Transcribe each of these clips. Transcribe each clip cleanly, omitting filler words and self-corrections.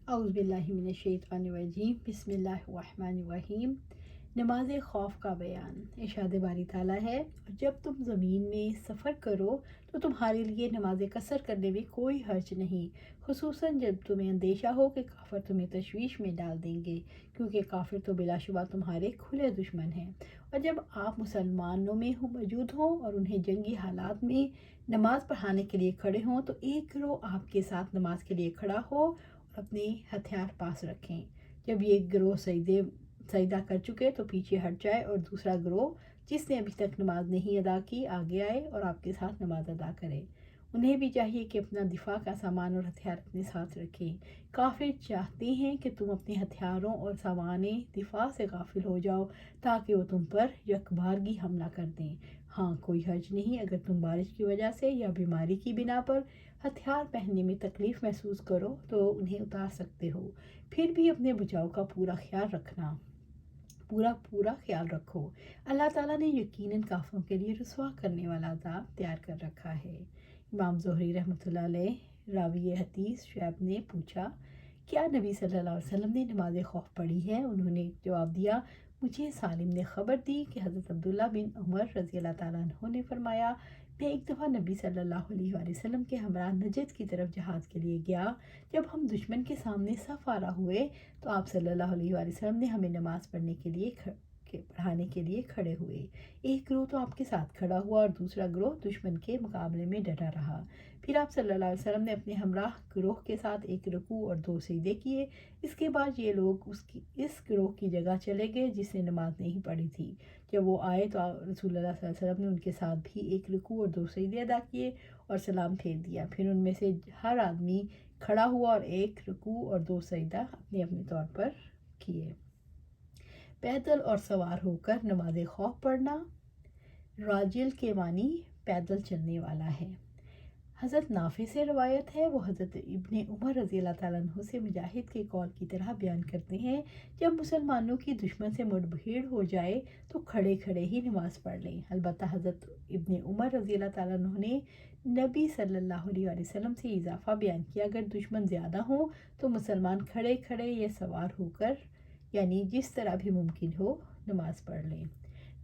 اعوذ باللہ من الشیطان الرجیم، بسم اللہ الرحمن الرحیم۔ نماز خوف کا بیان۔ ارشاد باری تعالیٰ ہے، اور جب تم زمین میں سفر کرو تو تمہارے لیے نماز قصر کرنے میں کوئی حرج نہیں، خصوصاً جب تمہیں اندیشہ ہو کہ کافر تمہیں تشویش میں ڈال دیں گے، کیونکہ کافر تو بلا شبہ تمہارے کھلے دشمن ہیں۔ اور جب آپ مسلمانوں میں موجود ہوں اور انہیں جنگی حالات میں نماز پڑھانے کے لیے کھڑے ہوں تو ایک گروہ آپ کے ساتھ نماز کے لیے کھڑا ہو اور اپنے ہتھیار پاس رکھیں۔ جب یہ گروہ سجدہ کر چکے تو پیچھے ہٹ جائے اور دوسرا گروہ جس نے ابھی تک نماز نہیں ادا کی آگے آئے اور آپ کے ساتھ نماز ادا کرے۔ انہیں بھی چاہیے کہ اپنا دفاع کا سامان اور ہتھیار اپنے ساتھ رکھیں۔ کافر چاہتے ہیں کہ تم اپنے ہتھیاروں اور سامان دفاع سے غافل ہو جاؤ تاکہ وہ تم پر یکبارگی حملہ کر دیں۔ ہاں، کوئی حرج نہیں اگر تم بارش کی وجہ سے یا بیماری کی بنا پر ہتھیار پہننے میں تکلیف محسوس کرو تو انہیں اتار سکتے ہو، پھر بھی اپنے بچاؤ کا پورا خیال رکھو۔ اللہ تعالیٰ نے یقیناً کافروں کے لیے رسوا کرنے والا عذاب تیار کر رکھا ہے۔ امام زہری رحمۃ اللہ علیہ راوی حدیث شعیب نے پوچھا، کیا نبی صلی اللہ علیہ وسلم نے نماز خوف پڑھی ہے؟ انہوں نے جواب دیا، مجھے سالم نے خبر دی کہ حضرت عبداللہ بن عمر رضی اللہ تعالیٰ عنہ نے فرمایا، میں ایک دفعہ نبی صلی اللہ علیہ وآلہ وسلم کے ہمراہ نجد کی طرف جہاد کے لیے گیا۔ جب ہم دشمن کے سامنے صف آرا ہوئے تو آپ صلی اللہ علیہ وآلہ وسلم نے ہمیں نماز پڑھانے کے لیے کھڑے ہوئے۔ ایک گروہ تو آپ کے ساتھ کھڑا ہوا اور دوسرا گروہ دشمن کے مقابلے میں ڈٹا رہا۔ پھر آپ صلی اللہ علیہ وسلم نے اپنے ہمراہ گروہ کے ساتھ ایک رکوع اور 2 سجدے کیے۔ اس کے بعد یہ لوگ اس گروہ کی جگہ چلے گئے جس نے نماز نہیں پڑھی تھی۔ جب وہ آئے تو رسول اللہ صلی اللہ علیہ وسلم نے ان کے ساتھ بھی ایک رکوع اور 2 سجدے ادا کیے اور سلام پھیر دیا۔ پھر ان میں سے ہر آدمی کھڑا ہوا اور ایک رکوع اور 2 سجدہ اپنے اپنے طور پر کیے۔ پیدل اور سوار ہو کر نماز خوف پڑھنا۔ راجل کے معنی پیدل چلنے والا ہے۔ حضرت نافع سے روایت ہے، وہ حضرت ابن عمر رضی اللہ تعالیٰ عنہ سے مجاہد کے قول کی طرح بیان کرتے ہیں، جب مسلمانوں کی دشمن سے مڑ بھیڑ ہو جائے تو کھڑے کھڑے ہی نماز پڑھ لیں۔ البتہ حضرت ابن عمر رضی اللہ تعالیٰ عنہ نے نبی صلی اللہ علیہ وآلہ وسلم سے اضافہ بیان کیا، اگر دشمن زیادہ ہوں تو مسلمان کھڑے کھڑے یا سوار ہو کر، یعنی جس طرح بھی ممکن ہو، نماز پڑھ لیں۔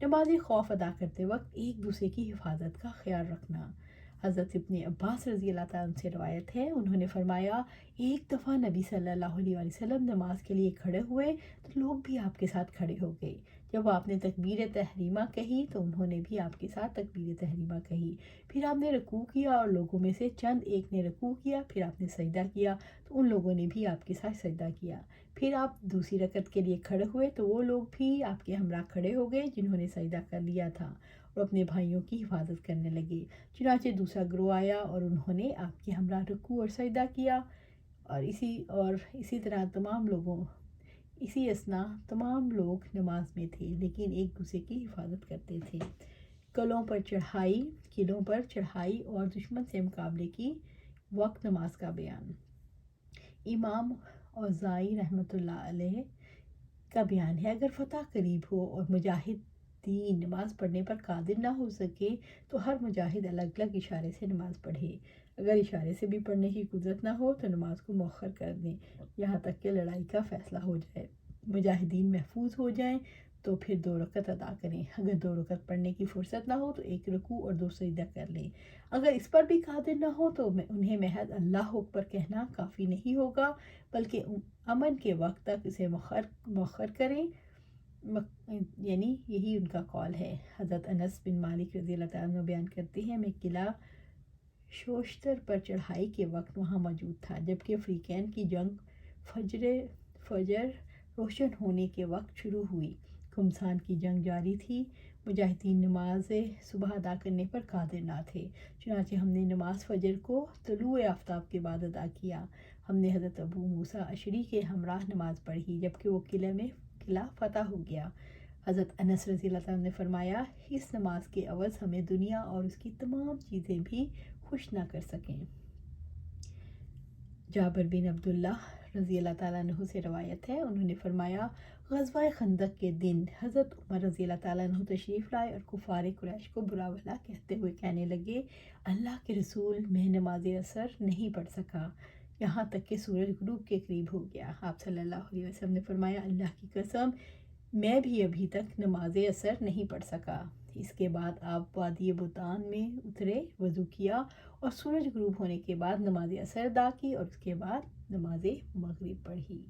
نماز خوف ادا کرتے وقت ایک دوسرے کی حفاظت کا خیال رکھنا۔ حضرت ابن عباس رضی اللہ تعالیٰ عنہ سے روایت ہے، انہوں نے فرمایا، ایک دفعہ نبی صلی اللہ علیہ وآلہ وسلم نماز کے لیے کھڑے ہوئے تو لوگ بھی آپ کے ساتھ کھڑے ہو گئے۔ جب آپ نے تکبیر تحریمہ کہی تو انہوں نے بھی آپ کے ساتھ تکبیر تحریمہ کہی۔ پھر آپ نے رکوع کیا اور لوگوں میں سے چند ایک نے رکوع کیا، پھر آپ نے سجدہ کیا تو ان لوگوں نے بھی آپ کے ساتھ سجدہ کیا۔ پھر آپ دوسری رکعت کے لیے کھڑے ہوئے تو وہ لوگ بھی آپ کے ہمراہ کھڑے ہو گئے جنہوں نے سجدہ کر لیا تھا اور اپنے بھائیوں کی حفاظت کرنے لگے۔ چنانچہ دوسرا گروہ آیا اور انہوں نے آپ کے ہمراہ رکوع اور سجدہ کیا، اور اسی طرح اسی اثنا تمام لوگ نماز میں تھے لیکن ایک دوسرے کی حفاظت کرتے تھے۔ قلعوں پر چڑھائی اور دشمن سے مقابلے کی وقت نماز کا بیان۔ امام اوزاعی رحمۃ اللہ علیہ کا بیان ہے، اگر فتح قریب ہو اور مجاہدین نماز پڑھنے پر قادر نہ ہو سکے تو ہر مجاہد الگ الگ اشارے سے نماز پڑھے۔ اگر اشارے سے بھی پڑھنے کی قدرت نہ ہو تو نماز کو مؤخر کر دیں یہاں تک کہ لڑائی کا فیصلہ ہو جائے۔ مجاہدین محفوظ ہو جائیں تو پھر 2 رکعت ادا کریں۔ اگر 2 رکعت پڑھنے کی فرصت نہ ہو تو 1 رکوع اور 2 سجدہ کر لیں۔ اگر اس پر بھی قادر نہ ہو تو انہیں محض اللہ اکبر کہنا کافی نہیں ہوگا، بلکہ امن کے وقت تک اسے مؤخر کریں، یعنی یہی ان کا قول ہے۔ حضرت انس بن مالک رضی اللہ تعالیٰ عنہ بیان کرتے ہیں، میں قلعہ شوشتر پر چڑھائی کے وقت وہاں موجود تھا جبکہ فریقین کی جنگ فجر روشن ہونے کے وقت شروع ہوئی۔ گھمسان کی جنگ جاری تھی۔ مجاہدین نماز صبح ادا کرنے پر قادر نہ تھے، چنانچہ ہم نے نماز فجر کو طلوع آفتاب کے بعد ادا کیا۔ ہم نے حضرت ابو موسیٰ اشعری کے ہمراہ نماز پڑھی جبکہ وہ قلعہ فتح ہو گیا۔ حضرت انس رضی اللہ عنہ نے فرمایا، اس نماز کے عوض ہمیں دنیا اور اس کی تمام چیزیں بھی خوش نہ کر سکیں۔ جابر بن عبداللہ رضی اللہ تعالیٰ عنہ سے روایت ہے، انہوں نے فرمایا، غزوہ خندق کے دن حضرت عمر رضی اللہ تعالیٰ عنہ تشریف لائے اور کفار قریش کو برا بھلا کہتے ہوئے کہنے لگے، اللہ کے رسول، میں نماز عصر نہیں پڑھ سکا یہاں تک کہ سورج غروب کے قریب ہو گیا۔ آپ صلی اللہ علیہ وسلم نے فرمایا اللہ کی قسم میں بھی ابھی تک نماز عصر نہیں پڑھ سکا۔ اس کے بعد آپ وادی بطان میں اترے، وضو کیا اور سورج غروب ہونے کے بعد نماز عصر ادا کی اور اس کے بعد نماز مغرب پڑھی۔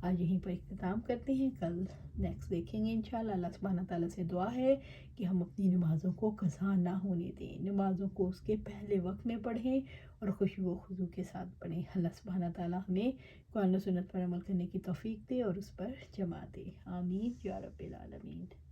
آج یہیں پر اختتام کرتے ہیں، کل نیکسٹ دیکھیں گے انشاءاللہ۔ اللہ سبحانہ تعالیٰ سے دعا ہے کہ ہم اپنی نمازوں کو قضا نہ ہونے دیں، نمازوں کو اس کے پہلے وقت میں پڑھیں اور خشوع و خضوع کے ساتھ پڑھیں۔ اللہ سبحانہ تعالیٰ ہمیں قرآن و سنت پر عمل کرنے کی توفیق دے اور اس پر جمع دے، آمین یا رب العالمین۔